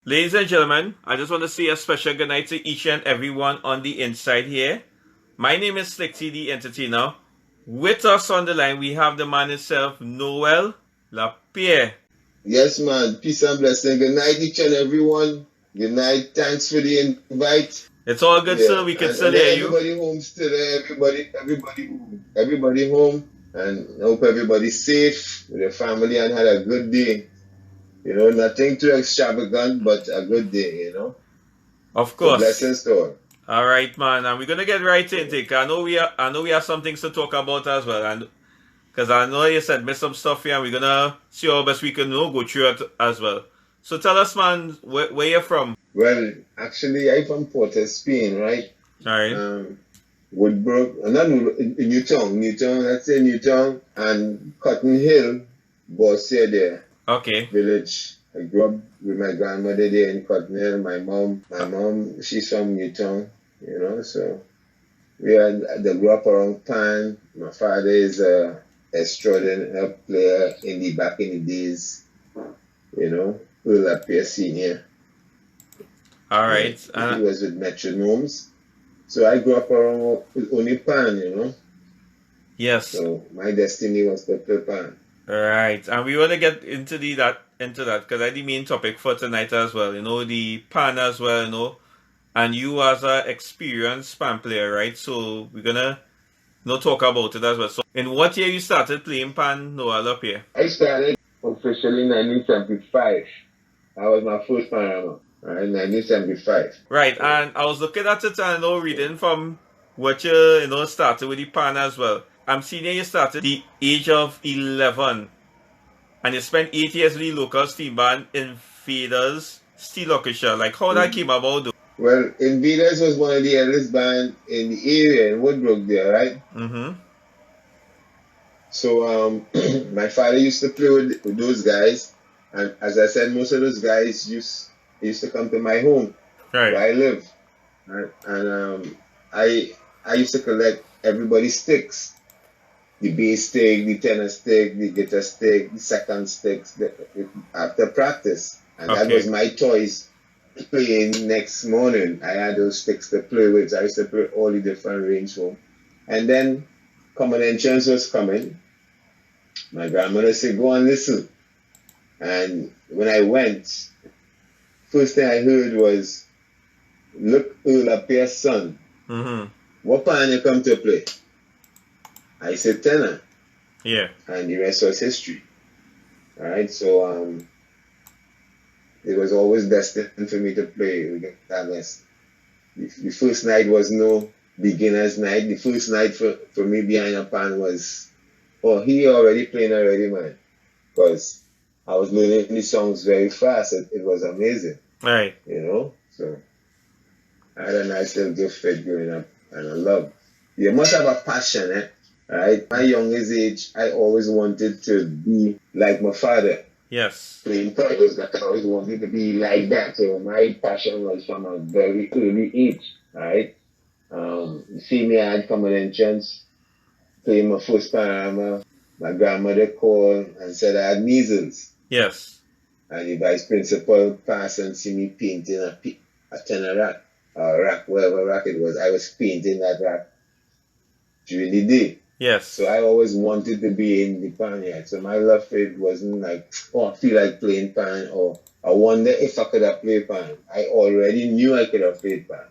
Ladies and gentlemen, I just want to say a special good night to each and everyone on the inside here. My name is Slicksy the Entertainer. With us on the line, we have the man himself, Noel La Pierre. Yes, man. Peace and blessing. Good night, each and everyone. Good night. Thanks for the invite. It's all good, Yeah, sir. We can still and hear you. everybody home still. Everybody home. And I hope everybody's safe with their family and had a good day. Nothing too extravagant, but a good day. Of So course. blessings to all. All right, man, and we're gonna get right into it. I know we have some things to talk about as well, and because I know you said miss some stuff here, and we're gonna see how best we can go through it as well. So tell us, man, where you're from. Well, actually, I'm from Port of Spain, right? All right. Woodbrook, not Newtown, let's say Newtown and Cotton Hill, Bossier there, Okay. village. I grew up with my grandmother there in Cotton Hill. My mom, she's from Newtown, so they grew up around Pan. My father is a extraordinary player back in the days, Noel La Pierre Senior. All right. He was with Metronomes. So I grew up around with only Pan. Yes. So my destiny was to play Pan. All right, and we want to get into that because that's the main topic for tonight as well. The pan as well. And you as an experienced pan player, right? So we're gonna talk about it as well. So in what year you started playing pan, Noel La Pierre? I started officially in 1975. That was my first panorama. Right, 1975. Right, and I was looking at it and reading from what you started with the pan as well. I'm seeing you started at the age of 11, and you spent 8 years with the local steel band Invaders Steel Orchestra. Like how that came about, though? Well, Invaders was one of the eldest bands in the area in Woodbrook there, right? Mm-hmm. So my father used to play with those guys, and as I said, most of those guys used to come to my home, right, where I live, right? And I used to collect everybody's sticks. The bass stick, the tenor stick, the guitar stick, the second sticks after practice. And that was my toys playing next morning. I had those sticks to play with. So I used to play all the different range home. And then common entrance was coming. My grandmother said, go and listen. And when I went, first thing I heard was, look, Noel La Pierre's son. Mm-hmm. What pan you come to play? I said tenor. Yeah. And the rest was history. All right. So it was always destined for me to play with guitarist. The first night was no beginner's night. The first night for me behind a pan was, he already playing already, man. Because I was learning the songs very fast. It was amazing. Right. So I had a nice little gift growing up, and I love. You must have a passion, eh? Right? My youngest age, I always wanted to be like my father. Yes. Playing chorus, I always wanted to be like that. So my passion was from a very early age, right? You see me, I had common entrance, playing my first panorama. My grandmother called and said I had measles. Yes. And the vice principal passed and see me painting a tenor rack, or rack, whatever rack it was. I was painting that rack during the day. Yes. So I always wanted to be in the pan yard. So my love for it wasn't like, I feel like playing pan, or I wonder if I could have played pan. I already knew I could have played pan.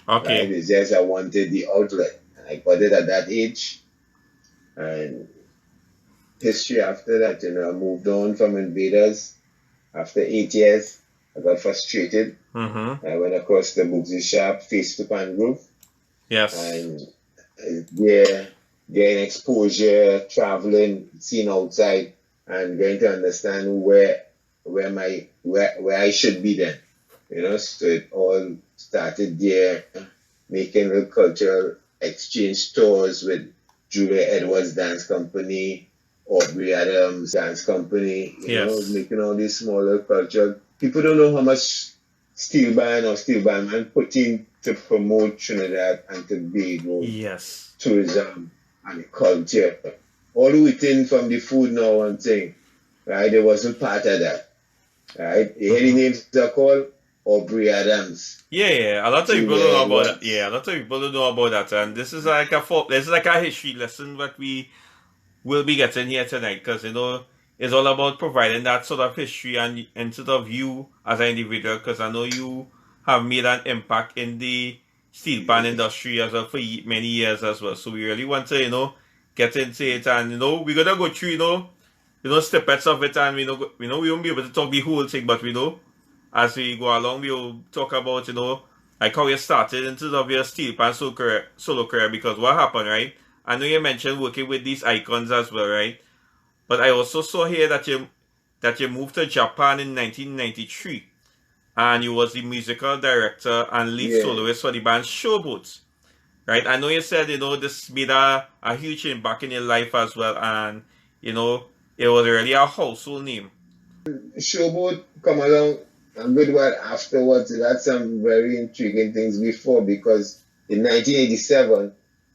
Okay. Right? It's just I wanted the outlet. And I got it at that age. And history after that, I moved on from Invaders. After 8 years, I got frustrated. Mm-hmm. I went across the Booksy shop, face to Pan Grove. Yes. And getting exposure, traveling, seeing outside, and getting to understand where I should be then. So it all started there, making little cultural exchange tours with Julia Edwards Dance Company, Aubrey Adams Dance Company, making all these smaller culture. People don't know how much steel bandman put in to promote Trinidad and Tobago. Yes. Tourism and the culture. All the way in from the food now and thing, right? It wasn't part of that. right? You hear the Mm-hmm. names are called Aubrey Adams, Yeah. A lot of people don't Julia know about that. Yeah, Edwards. a lot of people don't know about that, and this is like a history lesson that we will be getting here tonight, because it's all about providing that sort of history and sort of you as an individual, because I know you have made an impact in the steel pan industry as well for many years as well. So we really want to get into it, and we're gonna go through snippets of it, and we won't be able to talk the whole thing, but as we go along we'll talk about like how you started into of your steel pan solo career, because what happened, right? I know you mentioned working with these icons as well, right? But I also saw here that you moved to Japan in 1993, and you was the musical director and lead Yeah. soloist for the band Showboat, right? I know you said this made a huge impact in your life as well, and you know it was really a household name. Showboat come along a good while afterwards. It had some very intriguing things before because in 1987,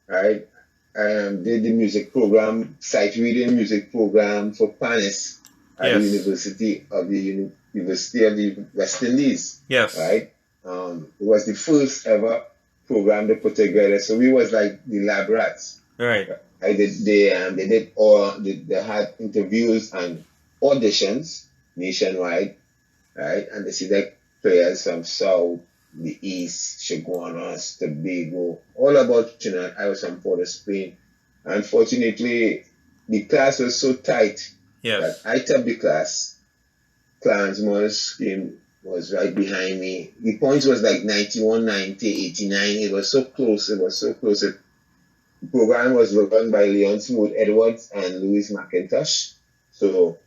right, I did the music program, sight reading music program for Panis at the Yes, University of the West Indies, yes, right? It was the first ever program they put together. So we was like the lab rats. right. I did they did they had interviews and auditions nationwide, right? And they select players from South, the East, Chaguanas, Tobago, all about Trinidad. I was from Port of Spain. Unfortunately, the class was so tight that Yes, I topped the class. Clansman's team was right behind me. The points was like 91, 90, 89. It was so close. It was so close. The program was run by Leon Smooth Edwards and Louis McIntosh. So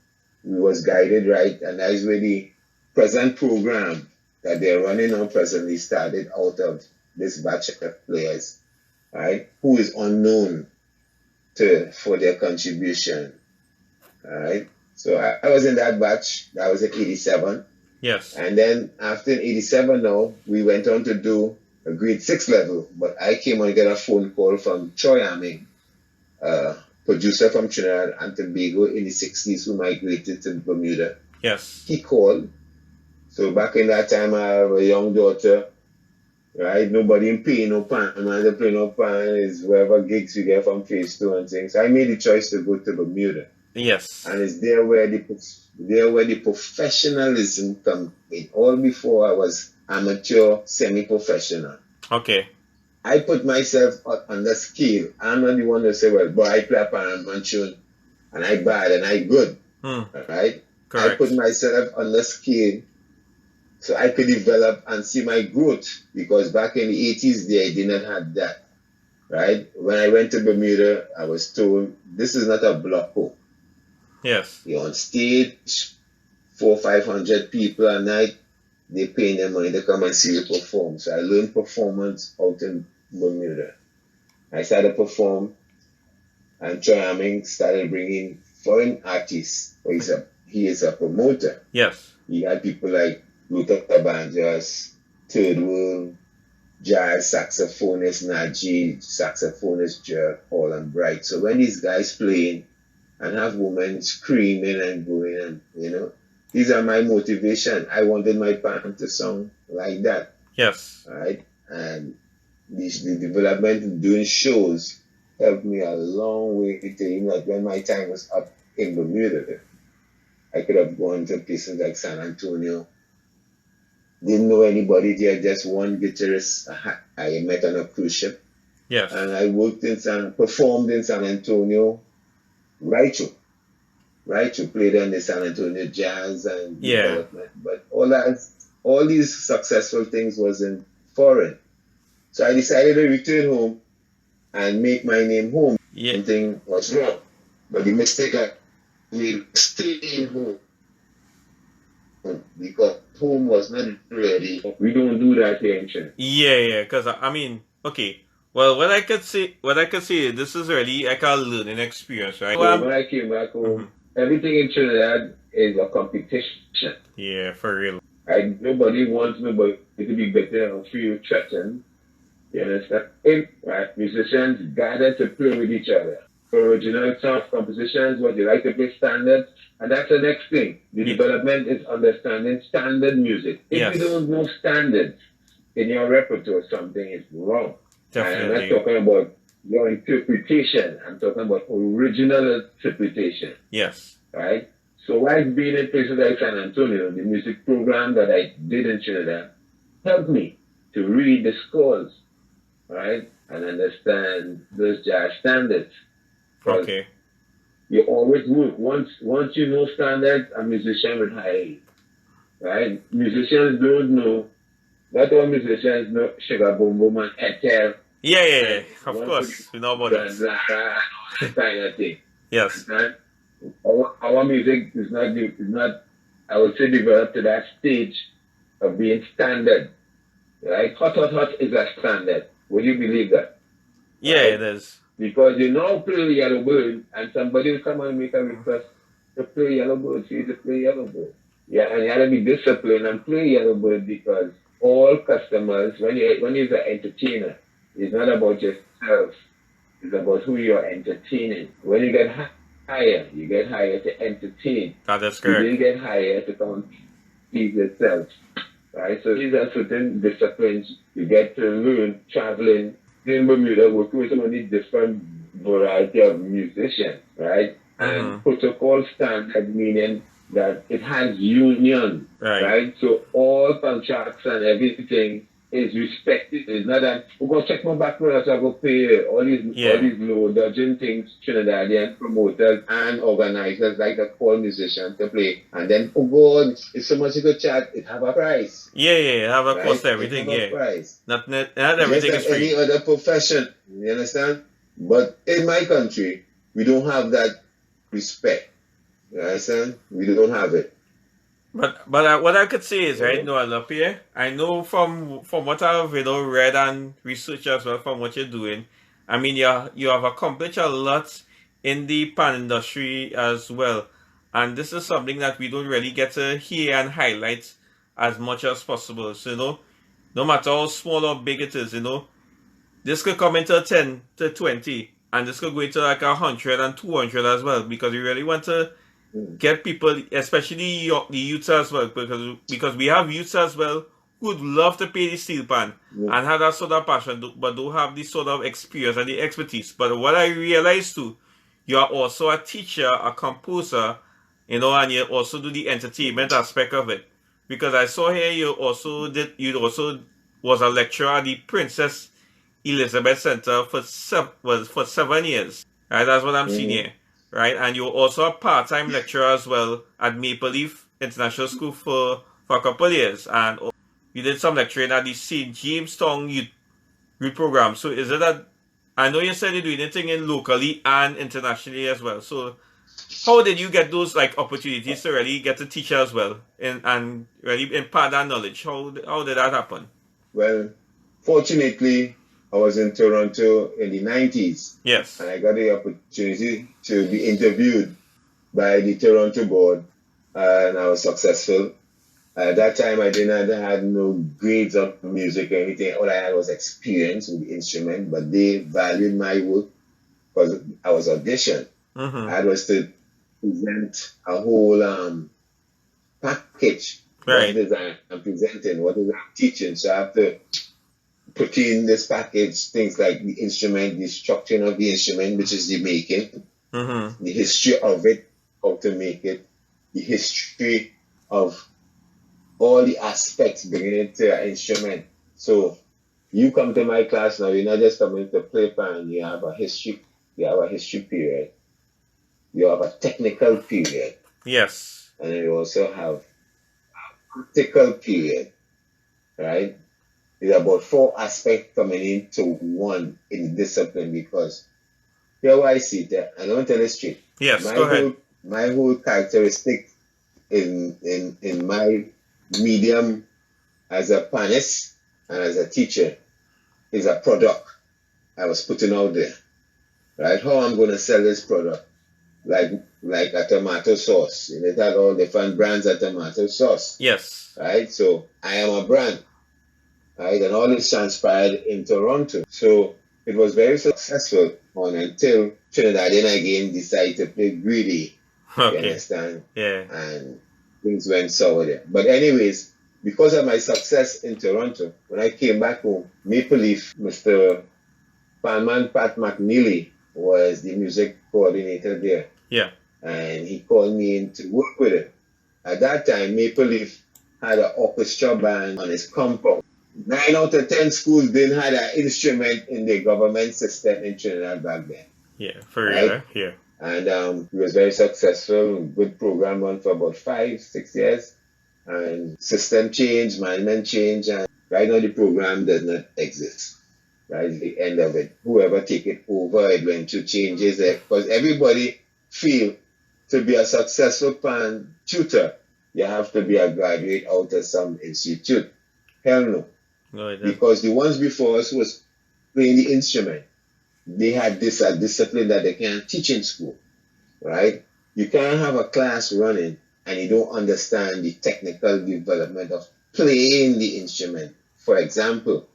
we was guided right, and that is where the present program that they're running on presently started out of this batch of players, right? Who is unknown to for their contribution. All right. So I was in that batch. That was in 87. yes, And then after 87 now, we went on to do a grade 6 level. But I came on to get a phone call from Troy Arming, a producer from Trinidad and Tobago in the 60s who migrated to Bermuda. yes, He called. So back in that time, I have a young daughter, right? Nobody in pay no pan, man. The pay no pan is wherever gigs you get from phase two and things. So I made the choice to go to Bermuda. yes. And it's there where the professionalism come in. All before I was amateur, semi-professional. Okay. I put myself on the scale. I'm not the one to say, well, boy, I play a pan and tune, and I bad and I good, Hmm. right? I put Correct. myself on the scale so I could develop and see my growth because back in the 80s, they did not have that, right? When I went to Bermuda, I was told this is not a block home. Yes. You're on stage, 500 people a night, they paying their money to come and see you perform. So I learned performance out in Bermuda. I started to perform, and Troy Arming started bringing foreign artists. He is a promoter. Yes. He had people like Luther Banjas, Third World, jazz saxophonist Najee, saxophonist Jerk, Hall and Bright. So when these guys playing and have women screaming and going and these are my motivation. I wanted my band to sound like that, Yes. right? And the development in doing shows helped me a long way to even like when my time was up in Bermuda. I could have gone to places like San Antonio. Didn't know anybody there, just one guitarist I met on a cruise ship. And Yes. I performed in San Antonio right through. Right? You played on the San Antonio Jazz and Yeah. development, but all these successful things wasn't foreign. So I decided to return home and make my name home. Yeah. Something was wrong, but the mistake I made staying home because home was not ready. We don't do that here in China. Yeah. Because I mean, okay. Well, what I could say, this is really like a learning experience, right? So when I came back Mhm. home, everything in Trinidad is a competition. Yeah, for real. Nobody wants nobody to be better or feel threatened. You understand? Right? Musicians gather to play with each other. original sound compositions, what you like to play standard, and that's the next thing. The development is understanding standard music. If you don't know standards in your repertoire, something is wrong. Definitely. And I'm not talking about your interpretation. I'm talking about original interpretation. Yes. Right? So while being in places like San Antonio, the music program that I did in Trinidad helped me to read the scores, right? And understand those jazz standards. Okay. You always work. Once you know standards, a musician will hire you. Right? Musicians don't know. Not all musicians know Sugar Boom Boom and Etel. Yeah. Of course. We know about that. Kind of thing. Yes. Right? Our music is not, I would say, developed to that stage of being standard. Right? Hot is a standard. Would you believe that? Yeah, right? It is. Because you now play Yellow Bird, and somebody will come and make a request to play Yellow Bird, so you to play Yellow Bird. Yeah, and you have to be disciplined and play Yellow Bird, because all customers, when you're an entertainer, it's not about yourself. It's about who you're entertaining. When you get hired, you get hired to entertain. That's correct. You didn't get hired to come and feed yourself. Right? So these are certain disciplines you get to learn traveling in Bermuda, working with so many different variety of musicians, right? And protocol standard, meaning that it has union, right? So all contracts and everything is respected. It's not that we go check my background, so I go pay all these low dodging things Trinidadian promoters and organizers like to call musicians to play. And then, oh God, if so much you go chat, it have a price. Yeah, have a cost, everything, it have a price. Not everything just is free. Any other profession, you understand? But in my country, we don't have that respect. You understand? We don't have it. But what I could say is, right, Noel La Pierre, I know from what I've read and researched as well from what you're doing, I mean, you have accomplished a lot in the pan industry as well. And this is something that we don't really get to hear and highlight as much as possible. So, no matter how small or big it is, this could come into 10 to 20, and this could go into like 100 and 200 as well, because we really want to get people, especially the youths as well, because we have youths as well who would love to play the steel pan and have that sort of passion, but don't have this sort of experience and the expertise. But what I realized too, you are also a teacher, a composer, and you also do the entertainment aspect of it. Because I saw here you also was a lecturer at the Princess Elizabeth Center for 7 years. Right, that's what I'm seeing here. Right, and you're also a part-time lecturer as well at Maple Leaf International School for a couple of years, and you did some lecturing at the St. Jamestown Youth Program. So is it that, I know you said you're doing anything in locally and internationally as well, so how did you get those opportunities to really get to teach as well and really impart that knowledge? How did that happen? Well, fortunately, I was in Toronto in the 90s. Yes. And I got the opportunity to be interviewed by the Toronto board, and I was successful. At that time, I had no grades of music or anything. All I had was experience with the instrument, but they valued my work because I was auditioned. I was to present a whole package. Right. What it is I'm presenting, what is I'm teaching. So I have to put in this package things like the instrument, the structuring of the instrument, which is the making, the history of it, how to make it, the history of all the aspects bringing it to an instrument. So you come to my class now, you're not just coming to play pan, you have a history period, you have a technical period. Yes. And then you also have a practical period, right? It's about 4 aspects coming into one in the discipline, because here I see that, and I want to tell you straight. Yes, go ahead. My whole characteristic in my medium as a panist and as a teacher is a product I was putting out there. Right? How I'm going to sell this product. Like a tomato sauce. It had all different brands of tomato sauce. Yes. Right? So I am a brand. Right? And all this transpired in Toronto. So it was very successful on until Trinidadian again decided to play greedy. You Okay. understand? Yeah. And things went sour there. But anyways, because of my success in Toronto, when I came back home, Maple Leaf, Mr. Panman Pat McNeely was the music coordinator there. Yeah. And he called me in to work with him. At that time, Maple Leaf had an orchestra band on his compound. 9 out of 10 schools didn't have an instrument in the government system in Trinidad back then, Yeah. For real. right? Yeah. And he was very successful, good program run for about 5, 6 years. And system change, management change, and right now the program does not exist. Right, the end of it. Whoever take it over, it went through changes because everybody feel to be a successful pan tutor, you have to be a graduate out of some institute. Hell no. No, it doesn't. Because the ones before us was playing the instrument. They had this discipline that they can't teach in school, right? You can't have a class running and you don't understand the technical development of playing the instrument. For example,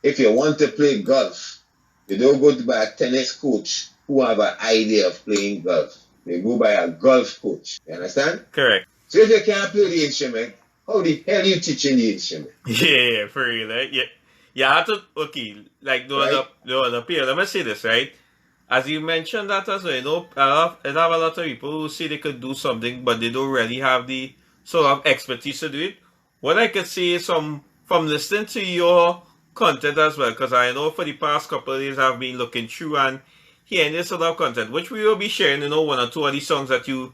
if you want to play golf, you don't go to buy a tennis coach who have an idea of playing golf. You go by a golf coach. You understand? Correct. So if you can't play the instrument, how the hell are you teaching the instrument? Yeah, for real, right? Yeah. You have to, okay, like, Right? Noel La Pierre, let me say this, right? As you mentioned that as well, I have a lot of people who say they could do something, but they don't really have the sort of expertise to do it. What I could say is from listening to your content as well, because I know for the past couple of days I've been looking through and hearing this sort of content, which we will be sharing, one or two of the songs that you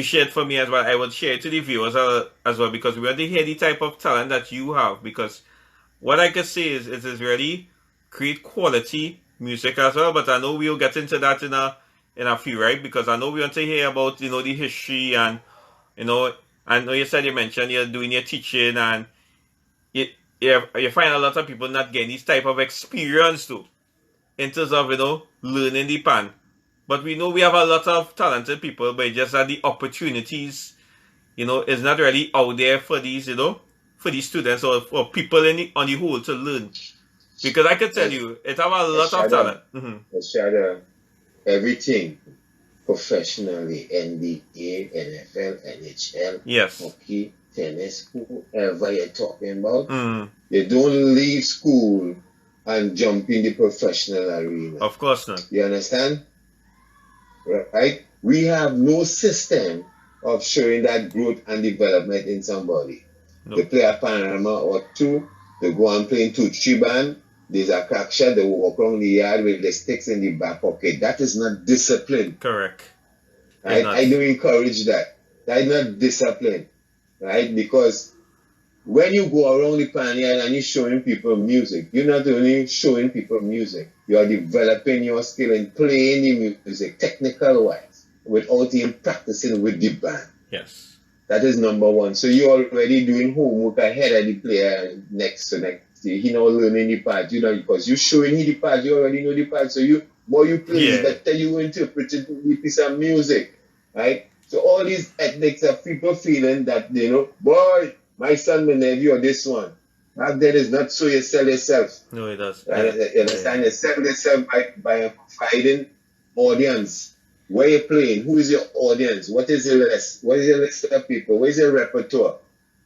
shared for me as well. I will share it to the viewers as well because we want to hear the type of talent that you have. Because what I could say is it is really great quality music as well. But I know we'll get into that in a few, right? Because I know we want to hear about the history and you know I know you mentioned you're doing your teaching and you you find a lot of people not getting this type of experience too in terms of learning the pan. But we know we have a lot of talented people, but it's just that the opportunities, is not really out there for these, for these students or for people on the whole to learn. Because I can tell As, you, it have a as lot of Shada, talent. Hmm. as Shada, everything professionally, NBA, NFL, NHL, Yes. hockey, tennis, whoever you're talking about, Mm. you don't leave school and jump in the professional arena. Of course not. You understand? Right? We have no system of showing that growth and development in somebody. They No. play a panorama or two, they go and play in 2-3 band, there's a crack shot, they walk around the yard with the sticks in the back pocket. That is not discipline. Correct. It's Right? not. I do encourage that. That is not discipline. Right? Because when you go around the panyard and you're showing people music, you're not only showing people music, you're developing your skill in playing the music technical wise without even practicing with the band. Yes. That is number one. So you're already doing homework ahead of the player next year. He now learning the part, because you're showing him the part, you already know the part. So more you play, Yeah. better you interpret the piece of music. Right? So all these ethnics of people feeling that, boy, my son will nephew or this one. Back then it's not so you sell yourself. No, it does. Right? Yeah. You understand? You sell yourself by providing audience. Where you're playing, who is your audience? What is your list? What is your list of people? What is your repertoire?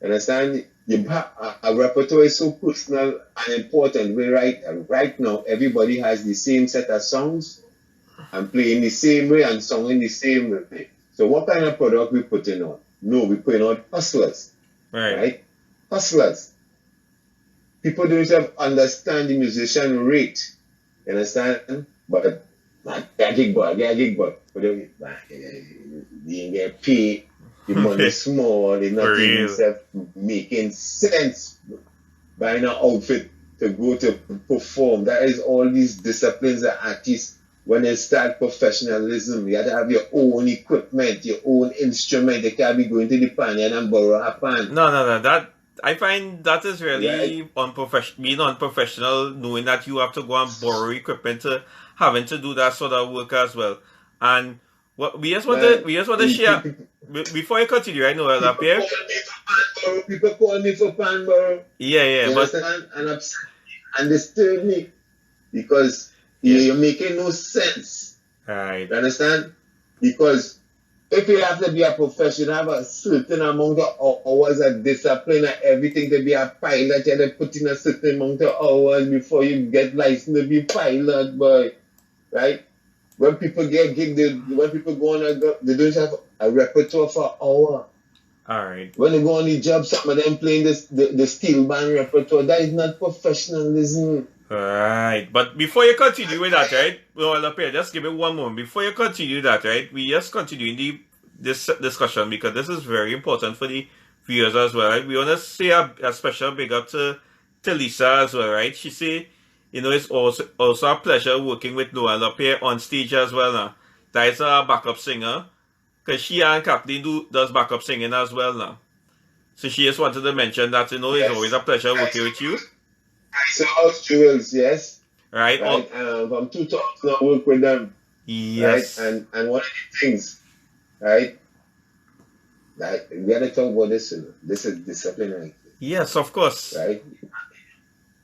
Understand? A repertoire is so personal and important. Right now, everybody has the same set of songs and playing the same way and singing the same way. So what kind of product we putting on? No, we putting on hustlers. Right? Hustlers. People don't even understand the musician rate. You understand? But that gig boy. But they didn't get paid. The money small. They're not even making sense. Buying an outfit to go to perform. That is all these disciplines that artists, when they start professionalism, you have to have your own equipment, your own instrument. You can't be going to the pan and borrow a pan. No. I find that is really being unprofessional, knowing that you have to go and borrow equipment to having to do that sort of work as well. And what we just want to share before you continue, right, Noel La Pierre? People call me for pan borrow. Yeah, you but understand? And disturb me because You're making no sense. Right. You understand? Because if you have to be a professional, have a certain amount of hours of discipline and everything to be a pilot, you have to put in a certain amount of hours before you get licensed to be pilot, boy. Right? When people get gig, when people go on they don't have a repertoire for an hour. All right. When they go on the job, some of them playing the steel band repertoire. That is not professionalism. Right. But before you continue with that, right? Noel La Pierre, just give me one moment. Before you continue that, right? We just continue in this discussion because this is very important for the viewers as well, right? We want to say a special big up to Lisa as well, right? She say, it's also a pleasure working with Noel La Pierre on stage as well now. That is a backup singer. Because she and Kathleen does backup singing as well now. So she just wanted to mention that, it's always a pleasure working with you. So House Jewels, yes. Right. From 2000 I work with them. Yes. Right? And one of the things, right? Like, we gotta talk about this. This is disciplinary. Yes, of course. Right?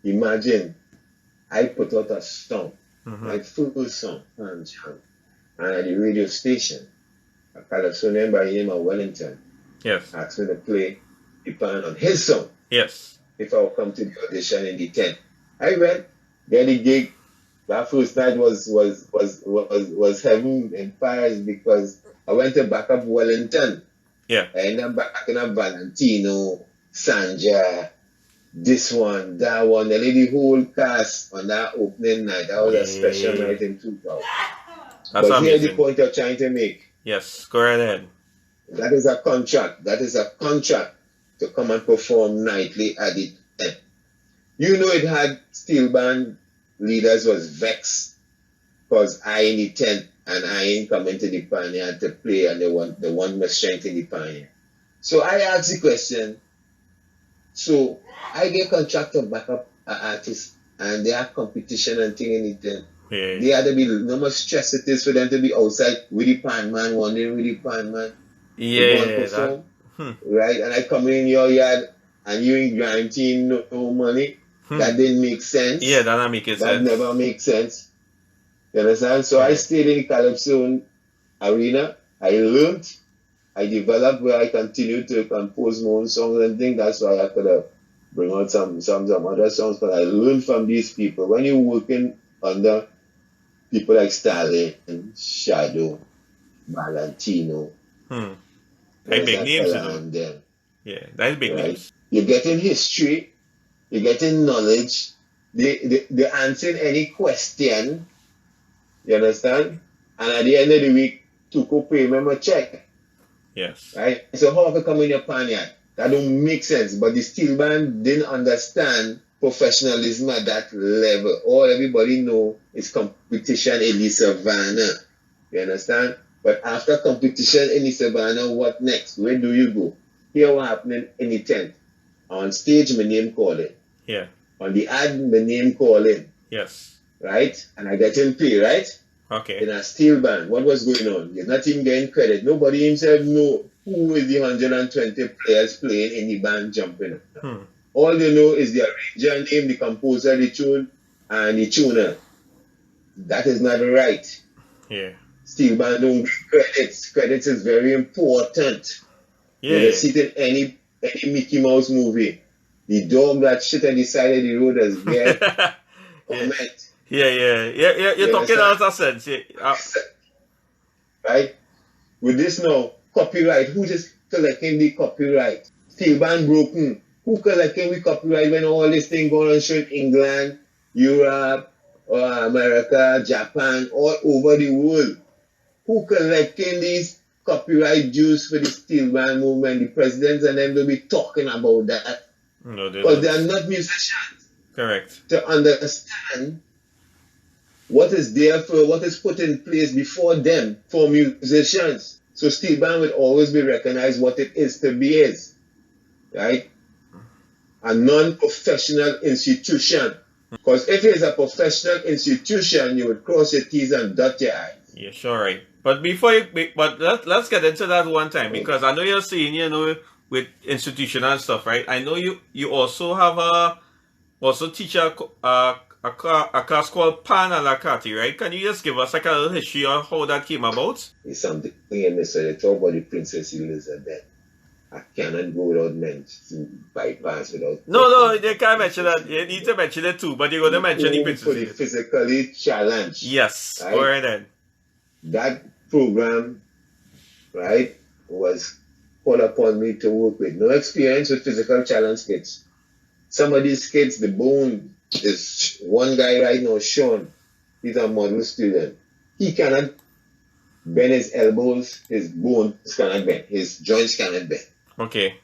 Imagine I put out a song, my first song, and at the radio station. A Californian by the name of Wellington. Yes. Asked me to play the pan on his song. Yes. If I would come to the audition in the tent. I went, get the gig. That first night was heaven and fires because I went to back up Wellington. Yeah. I ended up backing up Valentino, Sanja, this one, that one. They did the whole cast on that opening night. That was a special night in 2000. That's but amazing. here's the point I'm trying to make. Yes, go right ahead. That is a contract. That is a contract to come and perform nightly at the tent. It had steel band leaders was vexed because I in the tent and I ain't coming to the pioneer to play and they want my strength in the pioneer. So I asked the question. So I get contract to back up an artist and they have competition and thing in the tent. Yeah. They had to be no more stress it is for them to be outside with the pan man, wondering with the pan man. Yeah. Right? And I come in your yard and you ain't guaranteeing no money. That didn't make sense. Yeah, that not making sense. That never makes sense. You understand? So I stayed in the Calypso arena. I learned. I developed where I continued to compose my own songs and things. That's why I could have bring out some other songs. But I learned from these people. When you're working under people like Stalin, Shadow, Valentino. Like big names, them. Yeah, that's big names. You're getting history, you're getting knowledge, they're answering any question, you understand? And at the end of the week, Tuko pay me my check. Yes. Right? So how can come in your panyard? That don't make sense. But the steel band didn't understand professionalism at that level. All everybody know is competition in the savannah. You understand? But after competition in the savannah, what next? Where do you go? Here what happening in the tent. On stage, my name calling. Yeah. On the ad, my name calling. Yes. Right? And I get in play, right? Okay. In a steel band. What was going on? You're not even getting credit. Nobody himself know who is the 120 players playing in the band jumping. All they know is the arranger name, the composer, the tune, and the tuner. That is not right. Yeah. Steel band don't give credits. Credits is very important. Yeah. You see it in any Mickey Mouse movie. The dog that shit on the side of the road has get comment. Yeah. You're talking out of sense. Yeah. Right? With this now, copyright. Who just collecting the copyright? Steel band broken. Who collecting the copyright when all this thing going on show in England, Europe, America, Japan, all over the world? Who collecting these copyright dues for the steel band movement? The presidents and them will be talking about that. No, because they are not musicians. Correct. To understand what is there for, what is put in place before them for musicians. So steel band will always be recognized what it is to be is. Right? A non-professional institution. Because if it is a professional institution, you would cross your T's and dot your I's. Yeah, sure, right. But let's get into that one time, because I know you're saying, with institutional stuff, right? I know you also have also teach a a class called Pan a la Carte, right? Can you just give us like a little history of how that came about? It's something in this. So they talk about the Princess Elizabeth. I cannot go without mention bypass without No, you can't mention that. You need to mention it too, but you're going to mention the home for the Princess. physically challenged. Yes, Right? go ahead then. That program, right, was called upon me to work with. No experience with physical challenge kids. Some of these kids, the bone is one guy right now, Sean. He's a model student. He cannot bend his elbows, his bones cannot bend, his joints cannot bend. Okay.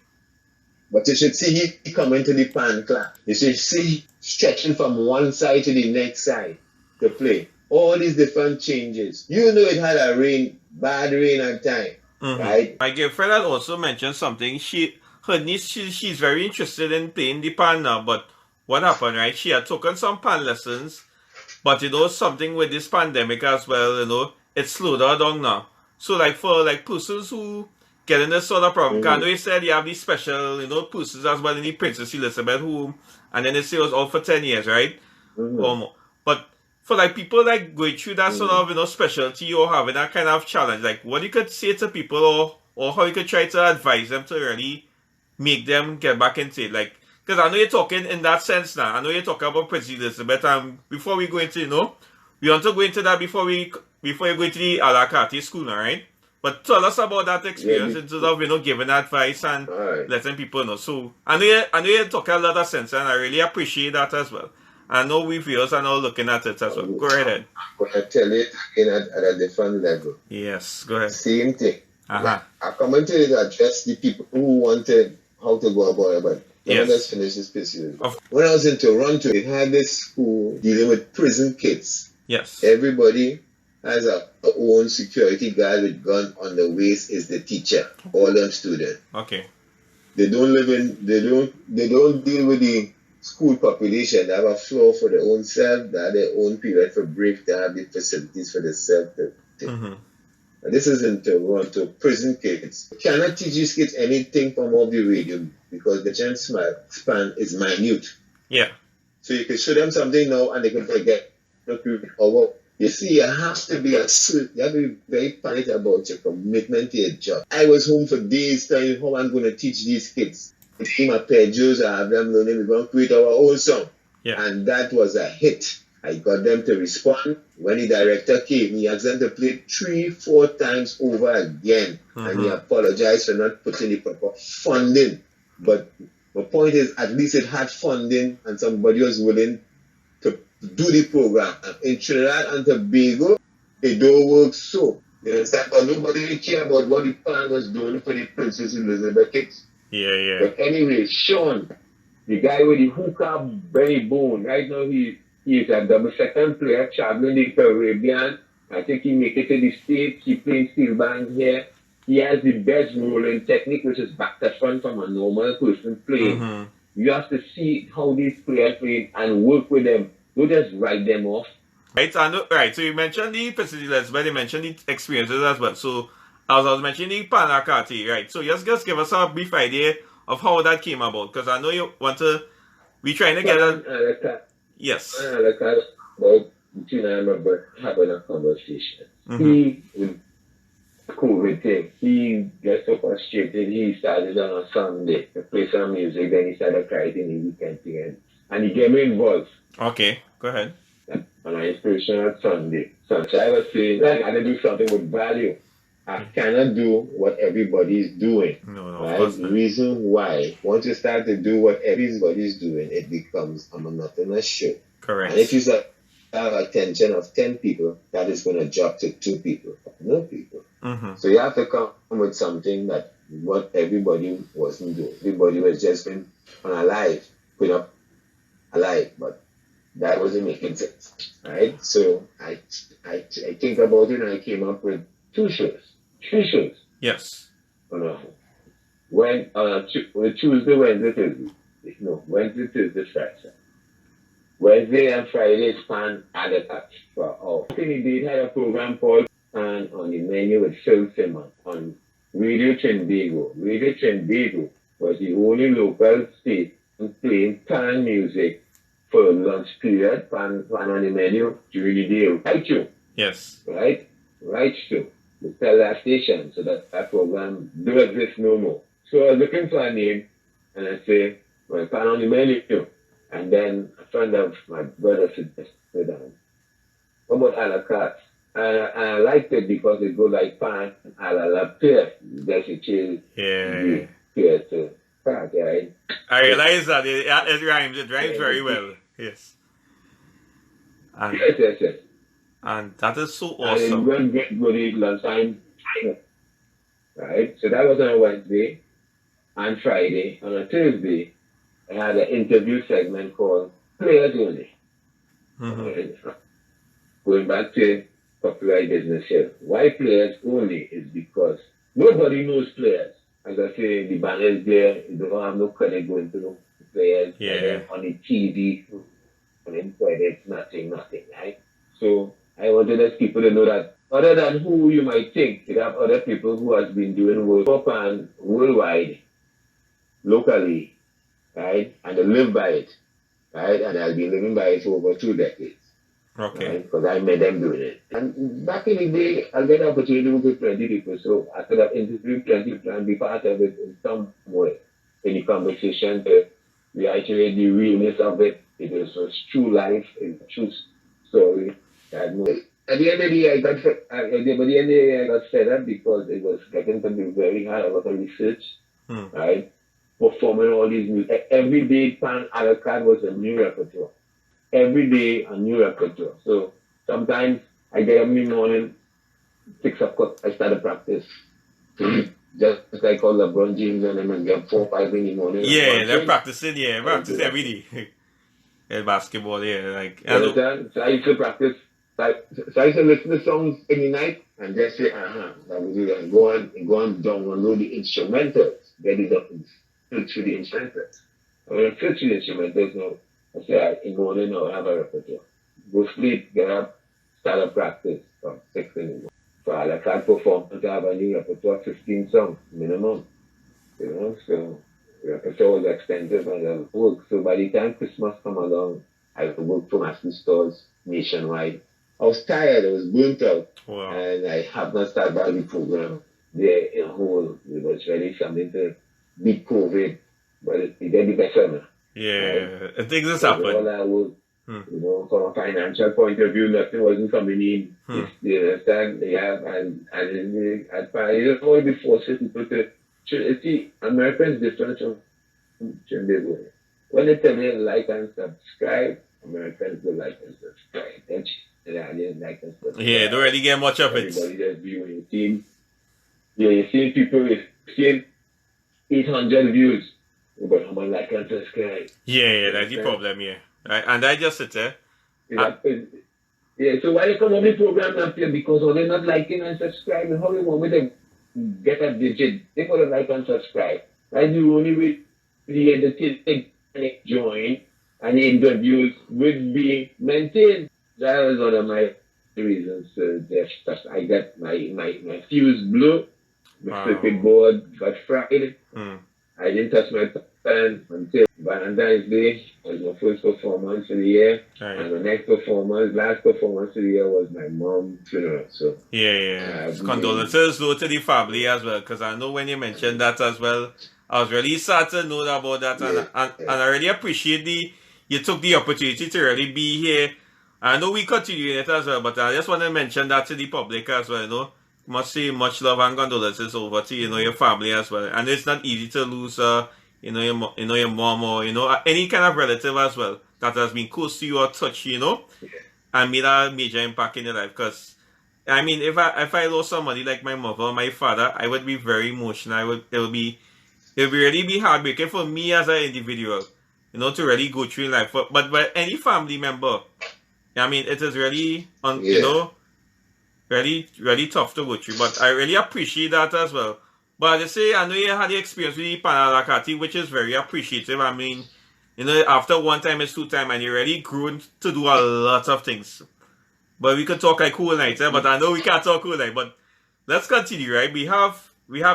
But you should see he come into the pan class. You should see stretching from one side to the next side to play. All these different changes. You know it had a bad rain at time, right? My girlfriend had also mentioned something. Her niece, she's very interested in playing the pan now, but what happened, right? She had taken some pan lessons, but something with this pandemic as well, it slowed her down now. So like for like persons who get in this sort of problem, I know you said you have these special, persons as well in the Princess Elizabeth home, and then they say it was all for 10 years, right? But for like people like going through that sort of, specialty or having that kind of challenge, like what you could say to people or how you could try to advise them to really make them get back into it, like, because I know you're talking in that sense now. I know you're talking about Princess Elizabeth, and before we go into, we want to go into that before you go into the a la carte school now, right? But tell us about that experience in terms of, giving advice and letting people know. So I know you're talking a lot of sense, and I really appreciate that as well. I know we viewers are now looking at it as well. Go ahead. I'm going to tell it again at a different level. Yes, go ahead. Same thing. I come into it to address the people who wanted how to go about it, but let me just finish this piece. When I was in Toronto, it had this school dealing with prison kids. Yes. Everybody has a own security guard with gun on the waist is the teacher, all them students. Okay. They don't deal with the school population. They have a floor for their own self, they have their own period for break, they have the facilities for themselves. And this is in Toronto, prison kids. You cannot teach these kids anything from off the radio because the chance span is minute. Yeah. So you can show them something now and they can forget. You see, you have to be very passionate about your commitment to your job. I was home for days telling how I'm going to teach these kids. In my pages, I have them learning, we're going to create our own song. Yeah. And that was a hit. I got them to respond. When the director came, he asked them to play 3-4 times over again. And he apologized for not putting the proper funding. But my point is, at least it had funding and somebody was willing to do the program. And in Trinidad and Tobago, it don't work so. You understand? But nobody really care about what the plan was doing for the Princess Elizabeth kids. Yeah. But anyway, Sean, the guy with the hookah belly bone, right now he is a double second player traveling the Caribbean. I think he make it to the States. He playing steelpan here. He has the best rolling technique, which is back to front from a normal person playing. You have to see how these players play and work with them. Don't just write them off. Right, so you mentioned the Princess Elizabeth, you mentioned the experiences as well. So as I was mentioning the pan a carte, right? So just give us a brief idea of how that came about, because I know you want to be trying to get a... Yes. About between I remember having a conversation. He, with COVID thing, he got so frustrated. He started on a Sunday to play some music, then he started writing the weekend thing, and he get me involved. Okay, go ahead. On an inspirational Sunday. So I was saying, I had to do something with value. I cannot do what everybody is doing. No, right? The reason why, once you start to do what everybody is doing, it becomes a monotonous show. Correct. And if you have attention of 10 people, that is going to drop to 2 people, no people. So you have to come with something that what everybody wasn't doing. Everybody was just been on a live, put up a live, but that wasn't making sense. Right? So I think about it and I came up with 3 shows. Yes. When Tuesday, Wednesday, Thursday. No, Wednesday, Thursday, Friday. Wednesday and Friday is pan at the touch for all. He did have a program called Pan on the Menu with Phil Simmons on Radio Trinbago. Radio Trinbago was the only local state playing pan music for lunch period, pan on the menu during the day, right you, Yes. right? Right you. The tell that station, so that program do exist no more. So I was looking for a name, and I say, well, pan on the menu. And then a friend of my brother suggested, how about a la carte? And I liked it because it goes like pan a la Pierre. That's a chill. Yeah. Pierre to carte, right? I realize that it rhymes. It rhymes very well. Yes. And Yes. and that is so And it awesome. went great for the lunchtime, right? So that was on a Wednesday. On Friday, on a Thursday, I had an interview segment called Players Only. Mm-hmm. Going back to copyright business here. Why players only is because nobody knows players. As I say, the banners there, you don't have no credit going to the players. Yeah. And then on the TV, on the credits, nothing, right? So I wanted us people to know that other than who you might think, you have other people who has been doing work up and worldwide, locally, right? And they live by it, right? And I've been living by it for over 2 decades. Okay. Right? Because I made them doing it. And back in the day, I get an opportunity to work with 20 people. So I could have interviewed 20 people and be part of it in some way. In the conversation, to reiterate the realness of it. It was a true life, it's a true story. At the end of the day, I got fed up because it was getting to be very hard. A lot of research, right? Performing all these new, every day pan a la carte was a new repertoire. Every day a new repertoire. So sometimes I get up in the morning, 6 o'clock, I start to practice. Just like all LeBron James and them, and get 4 or 5 in the morning. Yeah, they're practicing. Yeah, practice every day. Yeah, basketball. Yeah, like. So I used to practice. So I used to listen to songs in the night and just say, that was it. And go on download the instrumentals. Get it up and filter the instrumentals. And when I filter the instrumentals now, I say, in the morning I'll have a repertoire. Go sleep, get up, start a practice from 6 in the morning. So I can't perform to have a new repertoire, 15 songs minimum. You know, so the repertoire was extensive and I work. So by the time Christmas come along, I worked for master stores nationwide. I was tired, I was burnt out. Wow. And I have not started back the program there in whole. It was really something to beat COVID, but it did the better now. Yeah, right? Things just happened. All I work, you know, from a financial point of view, nothing wasn't coming in. You understand? Yeah, and you know, we force people to see Americans different from Trinidad. When they tell me like and subscribe, Americans go like and subscribe. That's like and subscribe. Yeah, don't really get much of it. Everybody just viewing you see people with 800 views. But how much like and subscribe? Yeah, that's the problem, yeah. Right? And I just sit there. Yeah, so why they come on the program up here? Because they're not liking and subscribing. How you want me to get a digit? They gotta like and subscribe. That's the only way the entertainment join and the interviews will be maintained. That was one of my reasons. I got my fuse blew, the circuit board got fried. I didn't touch my pen until Valentine's Day was my first performance of the year. Right. And the last performance of the year was my mom's funeral. So condolences though to the family as well, because I know when you mentioned that as well, I was really sad to know about that, and I really appreciate you took the opportunity to really be here. I know we continue it as well, but I just want to mention that to the public as well, you know. Must say much love and condolences over to your family as well. And it's not easy to lose your mom or any kind of relative as well that has been close to you or touched you, and made a major impact in your life. Because I mean, if I lost somebody like my mother or my father, I would be very emotional. It would really be heartbreaking for me as an individual, to really go through life. But any family member, I mean, it is really really, really tough to go through, but I really appreciate that as well. But I say, I know you had the experience with the pan a la carte, which is very appreciative. I mean, after one time it's 2 times, and you really grown to do a lot of things. But we could talk like whole night, but I know we can't talk whole night. But let's continue, right? We have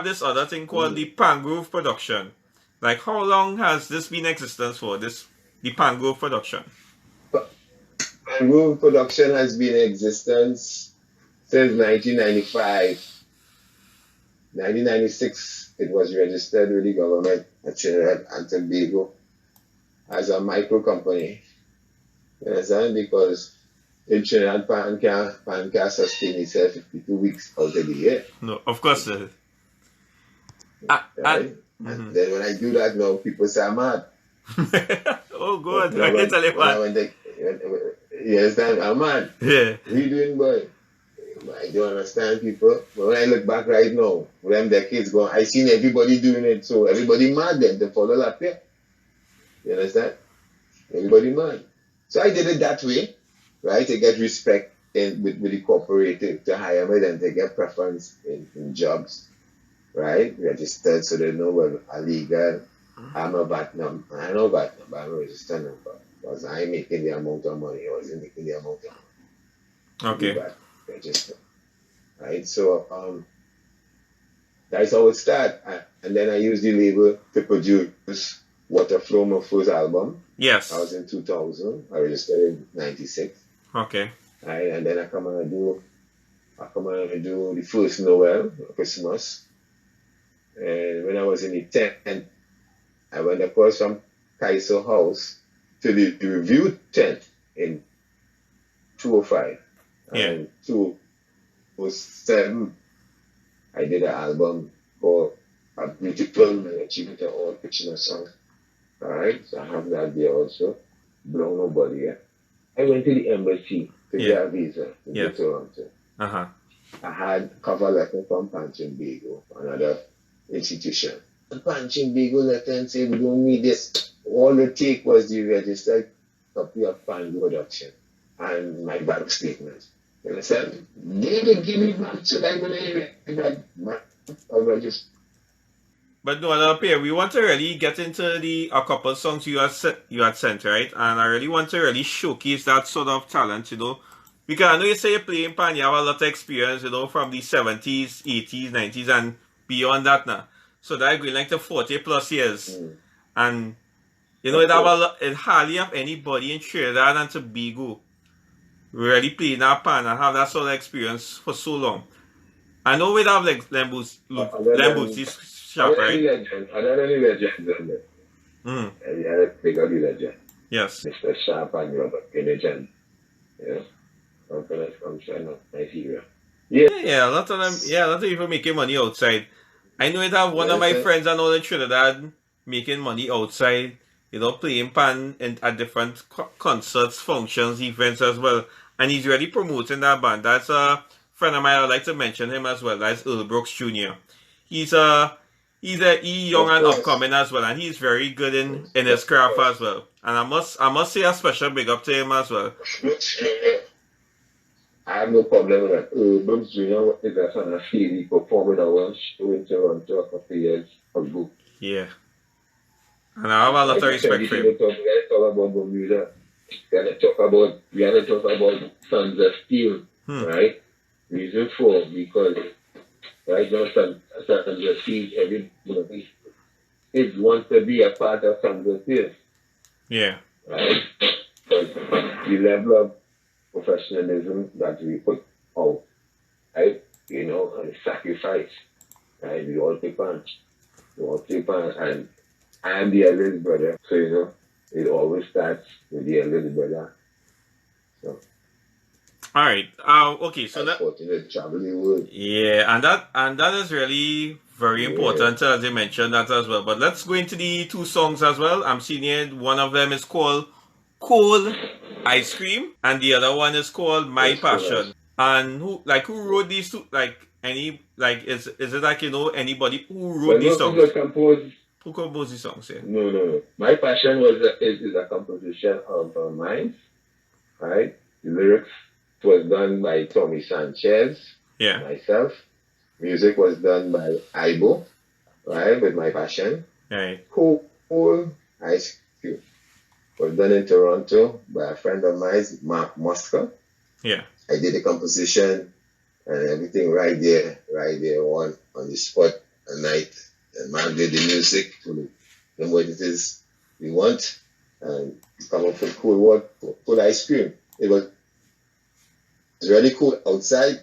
this other thing called the Pangrove production. Like, how long has this been in existence for, the Pangrove production? Mangrove production has been in existence since 1995. 1996, it was registered with the government of Trinidad and Tobago as a micro company. You understand? Because in Trinidad, pan can sustain itself 52 weeks out of the year. No, of course. Right? And then when I do that now, people say I'm mad. Oh, God. When I I tell you when I what. went to, you understand? I'm mad. Yeah. What are you doing, boy? I don't understand people. But when I look back right now, with them decades gone, I seen everybody doing it. So everybody mad then to follow La Pierre. You understand? Everybody mad. So I did it that way, right? To get respect with the cooperative, to hire me, then to get preference in jobs, right? Registered so they know we're illegal. I'm a VAT number. I know VAT number. I'm a registered number. Because I ain't making the amount of money. I wasn't making the amount of money. Okay. VAT register. Right? So that's how it started. And then I used the label to produce Waterflow, my first album. Yes. That was in 2000. I registered in 96. Okay. Right? And then I come and do the first Noel, Christmas. And when I was in the 10th, I went across from Kaiser House to the review tent in 205. Yeah. And 207, I did an album called A Beautiful Achievement of All Kitchener Songs. Alright, so I have that there also. Blow nobody, yeah. I went to the embassy to get a visa to go to Toronto. Uh-huh. I had cover letter from Punching Beagle, another institution. The Punching Beagle letter and said, we don't need this. All it take was the registered copy of Pan production and my bank statement. You understand? They didn't give me back, so I'm going to register. But Noel La Pierre, we want to really get into a couple songs you had sent, right? And I really want to really showcase that sort of talent, Because I know you say you're playing pan, you have a lot of experience, from the 70s, 80s, 90s, and beyond that now. So that going like to 40 plus years. And, it hardly have anybody in Trinidad and Tobago really playing that pan and have that sort of experience for so long. I know we'd have like Lembu's shop, right? Another legend on there. And you had a bigger legend. Yes. Mr. Sharp and Robert Kennedy. From China, Nigeria. Yeah, a lot of them. Yeah, a lot of people making money outside. I know it have one of my friends I know in Trinidad making money outside. Playing pan at different concerts, functions, events as well. And he's really promoting that band. That's a friend of mine. I'd like to mention him as well. That's Earl Brooks Jr. He's young and upcoming as well, and he's very good in his craft as well. And I must say a special big up to him as well. I have no problem with that. Brooks Jr. is a son of Philly. He performed with our show in Toronto a couple of years ago. Yeah. And I have a lot of respect for him. We gotta talk about Bermuda. We gotta talk about Sons of Steel, right? Reason for, because right now Sons of Steel, everybody is wants to be a part of Sons of Steel. Yeah. Right? Because the level of professionalism that we put out, right? And the sacrifice, right? We all take on. And I am the eldest brother, so it always starts with the eldest brother. So. All right. Okay. So that. Yeah, and that is really very important, as you mentioned that as well. But let's go into the two songs as well. I'm seeing it. One of them is called "Cold Ice Cream," and the other one is called "My Passion." And who wrote these two? Is it anybody who wrote these songs? Who composed these songs? Yeah. No. My Passion is a composition of mine, right? The lyrics was done by Tommy Sanchez, myself. Music was done by Ibo, right, with My Passion. Right. Cool Ice Cream was done in Toronto by a friend of mine, Mark Musker. Yeah. I did the composition and everything right there on the spot at night. And man did the music to what it is we want, and come up with cool ice cream. It was really cool outside.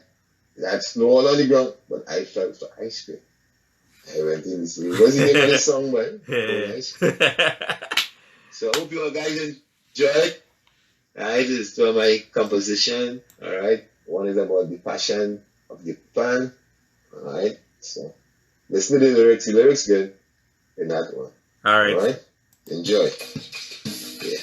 It had snow all on the ground, but I felt for ice cream. I went in this way. What's the name of the song, man? Oh, ice cream. So I hope you all guys enjoy. Alright, this is for my composition. Alright. One is about the passion of the pan. Alright. So listen to the lyrics. The lyrics good in that one. Alright. Alright. Enjoy. Yeah.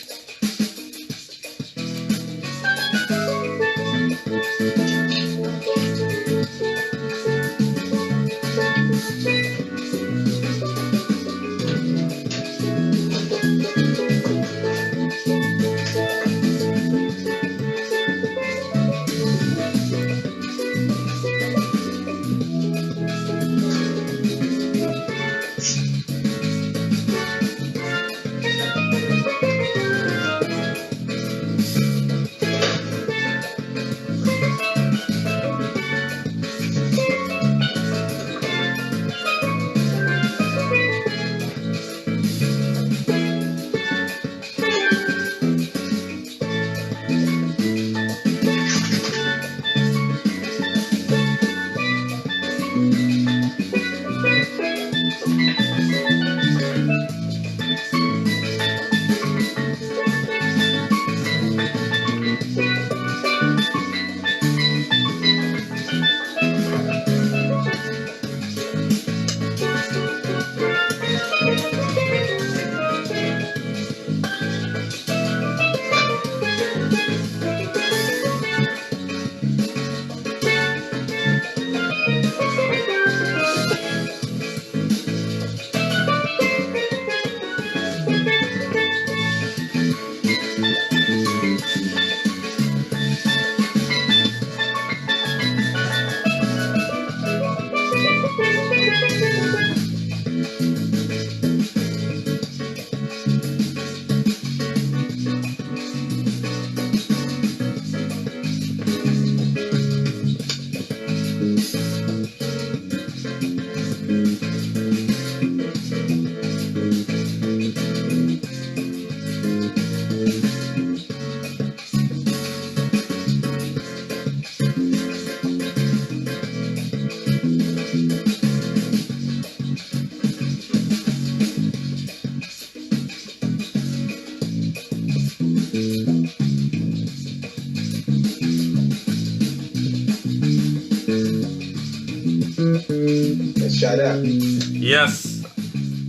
Let's try that. Yes.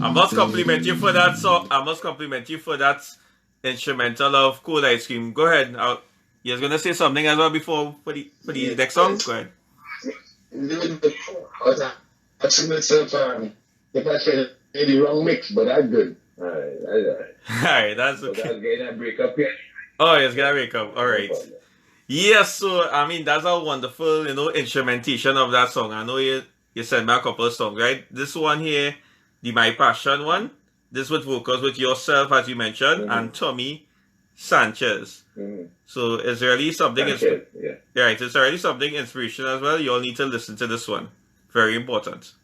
I must compliment you for that song. I must compliment you for that instrumental of Cold Ice Cream. Go ahead. You was gonna say something as well before for the next song? Go ahead. I was asking myself if I said the wrong mix, but that's good. Alright, that's okay. So that's getting a break up here. Oh, it's gonna break up. Alright. Yes, so I mean that's a wonderful, instrumentation of that song. I know you sent me a couple of songs, right? This one here, the My Passion one, this with vocals with yourself, as you mentioned, and Tommy Sanchez. So it's really something. Right, it's really something inspirational as well. You all need to listen to this one. Very important.